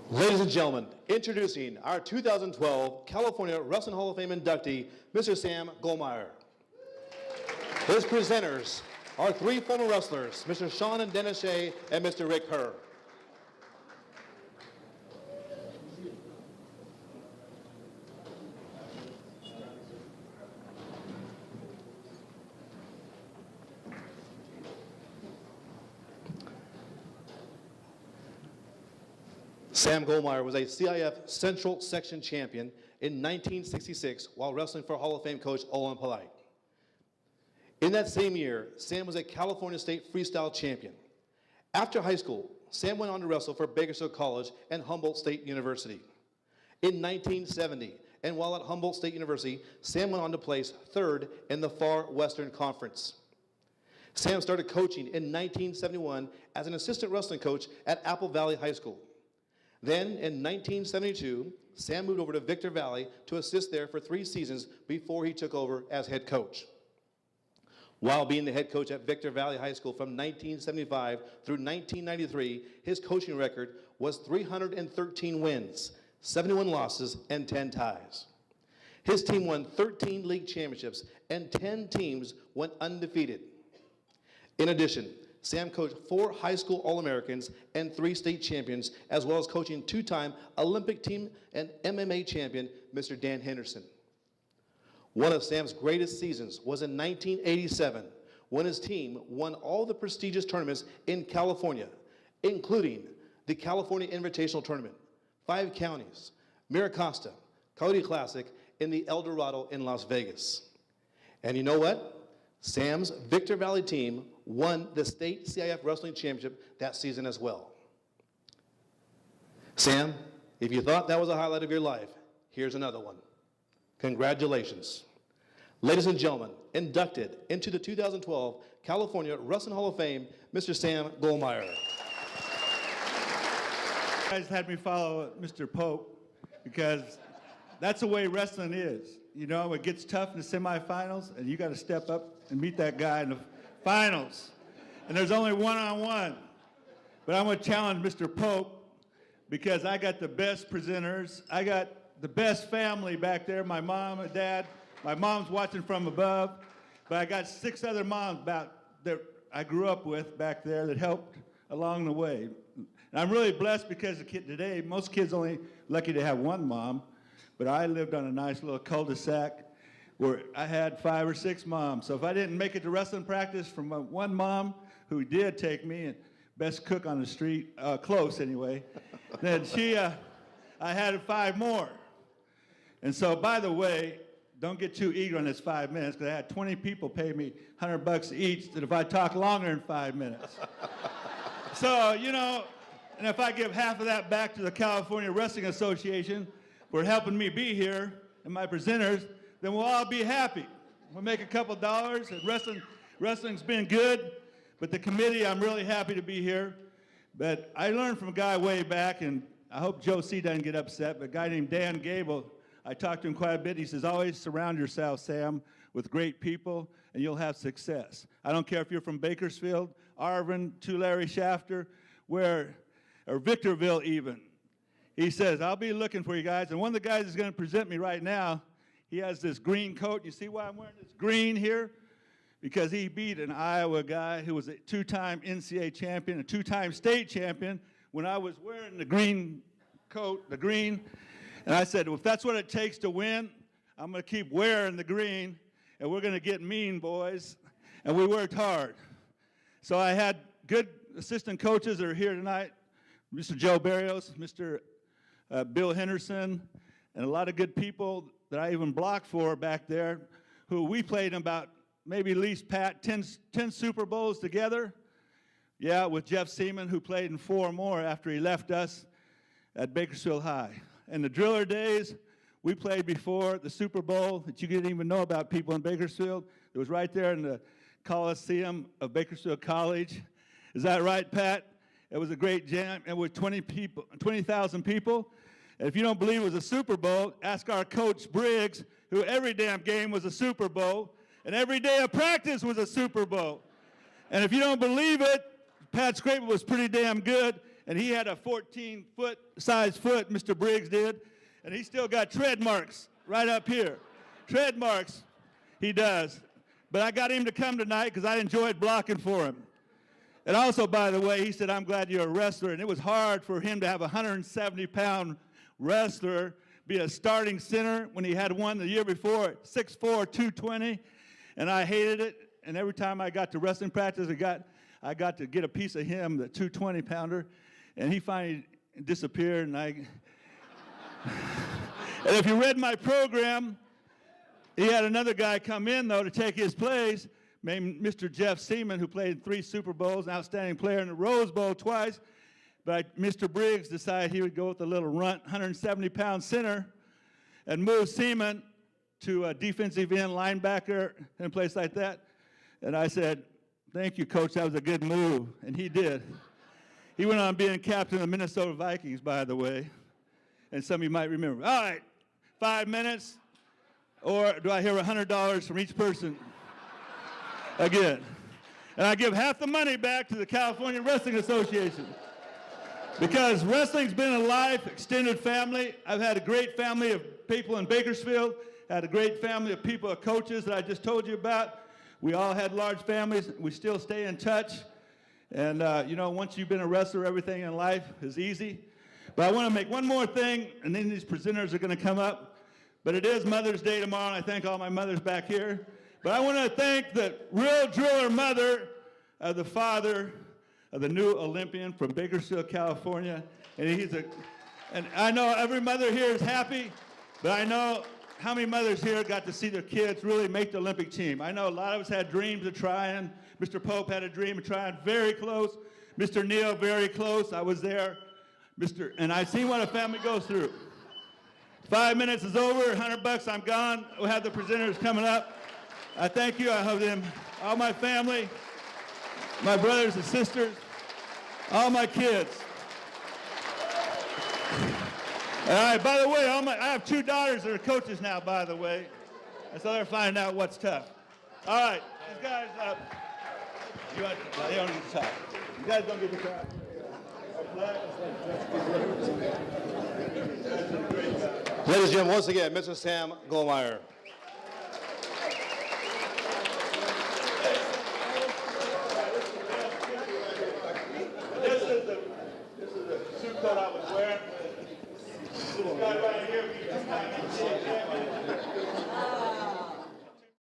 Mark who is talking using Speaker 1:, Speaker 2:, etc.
Speaker 1: Ladies and gentlemen, introducing our 2012 California Wrestling Hall of Fame inductee, Mr. Sam Gollmyer. His presenters are three former wrestlers, Mr. Sean and Dennis Shea and Mr. Rick Herr. Sam Gollmyer was a CIF Central Section champion in 1966 while wrestling for Hall of Fame coach Olin Polite. In that same year, Sam was a California State Freestyle champion. After high school, Sam went on to wrestle for Bakersfield College and Humboldt State University. In 1970, and while at Humboldt State University, Sam went on to place third in the Far Western Conference. Sam started coaching in 1971 as an assistant wrestling coach at Apple Valley High School. Then, in 1972, Sam moved over to Victor Valley to assist there for 3 seasons before he took over as head coach. While being the head coach at Victor Valley High School from 1975 through 1993, his coaching record was 313 wins, 71 losses, and 10 ties. His team won 13 league championships, and 10 teams went undefeated. In addition, Sam coached 4 high school All-Americans and 3 state champions, as well as coaching 2-time Olympic team and MMA champion, Mr. Dan Henderson. One of Sam's greatest seasons was in 1987, when his team won all the prestigious tournaments in California, including the California Invitational Tournament, 5 counties, Miracosta, Coyote Classic, and the El Dorado in Las Vegas. And you know what? Sam's Victor Valley team won the state CIF Wrestling Championship that season as well. Sam, if you thought that was a highlight of your life, here's another one. Congratulations. Ladies and gentlemen, inducted into the 2012 California Wrestling Hall of Fame, Mr. Sam Gollmyer.
Speaker 2: You guys had me follow Mr. Pope because that's the way wrestling is. You know, it gets tough in the semifinals, and you got to step up and meet that guy in the finals. And there's only one-on-one. But I'm going to challenge Mr. Pope because I got the best presenters. I got the best family back there, my mom and dad. My mom's watching from above. But I got 6 other moms that I grew up with back there that helped along the way. And I'm really blessed because today, most kids only lucky to have one mom. But I lived on a nice little cul-de-sac where I had 5 or 6 moms. So if I didn't make it to wrestling practice from one mom who did take me, and best cook on the street, close anyway, then I had 5 more. And so, by the way, don't get too eager on this 5 minutes, because I had 20 people pay me $100 each that if I talk longer than 5 minutes. So, you know, and if I give half of that back to the California Wrestling Association for helping me be here, and my presenters, then we'll all be happy. We'll make a couple dollars, and wrestling's been good, but the committee, I'm really happy to be here. But I learned from a guy way back, and I hope Joe C. doesn't get upset, but a guy named Dan Gable, I talked to him quite a bit. He says, always surround yourself, Sam, with great people, and you'll have success. I don't care if you're from Bakersfield, Arvin, Tulare, Shafter, or Victorville even. He says, I'll be looking for you guys. And one of the guys is going to present me right now, he has this green coat. You see why I'm wearing this green here? Because he beat an Iowa guy who was a 2-time NCAA champion, a 2-time state champion, when I was wearing the green coat, the green. And I said, well, if that's what it takes to win, I'm going to keep wearing the green, and we're going to get mean, boys. And we worked hard. So I had good assistant coaches that are here tonight, Mr. Joe Barrios, Mr. Bill Henderson, and a lot of good people that I even blocked for back there, who we played in about maybe at least, Pat, 10 Super Bowls together. Yeah, with Jeff Seaman, who played in 4 more after he left us at Bakersfield High. In the driller days, we played before the Super Bowl that you didn't even know about people in Bakersfield. It was right there in the Coliseum of Bakersfield College. Is that right, Pat? It was a great jam, and with 20,000 people. And if you don't believe it was a Super Bowl, ask our coach Briggs, who every damn game was a Super Bowl, and every day of practice was a Super Bowl. And if you don't believe it, Pat Scraper was pretty damn good, and he had a 14-foot size foot, Mr. Briggs did, and he still got tread marks right up here. Tread marks, he does. But I got him to come tonight because I enjoyed blocking for him. And also, by the way, he said, I'm glad you're a wrestler. And it was hard for him to have a 170-pound wrestler be a starting center when he had one the year before at 6'4", 220. And I hated it. And every time I got to wrestling practice, I got to get a piece of him, the 220-pounder. And he finally disappeared. And if you read my program, he had another guy come in, though, to take his place, named Mr. Jeff Seaman, who played 3 Super Bowls, an outstanding player in the Rose Bowl twice. But Mr. Briggs decided he would go with the little runt, 170-pound center, and move Seaman to a defensive end linebacker and a place like that. And I said, thank you, Coach, that was a good move. And he did. He went on being captain of the Minnesota Vikings, by the way. And some of you might remember. All right, 5 minutes. Or do I hear $100 from each person? Again. And I give half the money back to the California Wrestling Association. Because wrestling's been a life, extended family. I've had a great family of people in Bakersfield, had a great family of people, of coaches that I just told you about. We all had large families. We still stay in touch. And, once you've been a wrestler, everything in life is easy. But I want to make one more thing, and then these presenters are going to come up. But it is Mother's Day tomorrow, and I thank all my mothers back here. But I want to thank the real driller mother of the father of the new Olympian from Bakersfield, California. And I know every mother here is happy, but I know how many mothers here got to see their kids really make the Olympic team. I know a lot of us had dreams of trying. Mr. Pope had a dream of trying, very close. Mr. Neal, very close. I was there. And I've seen what a family goes through. 5 minutes is over, $100, I'm gone. We'll have the presenters coming up. I thank you, I hope them, all my family, my brothers and sisters, all my kids. All right, by the way, I have 2 daughters that are coaches now, by the way. And so they're finding out what's tough. All right, these guys, they don't need to talk. You guys don't get to talk.
Speaker 1: Ladies and gentlemen, once again, Mr. Sam Gollmyer.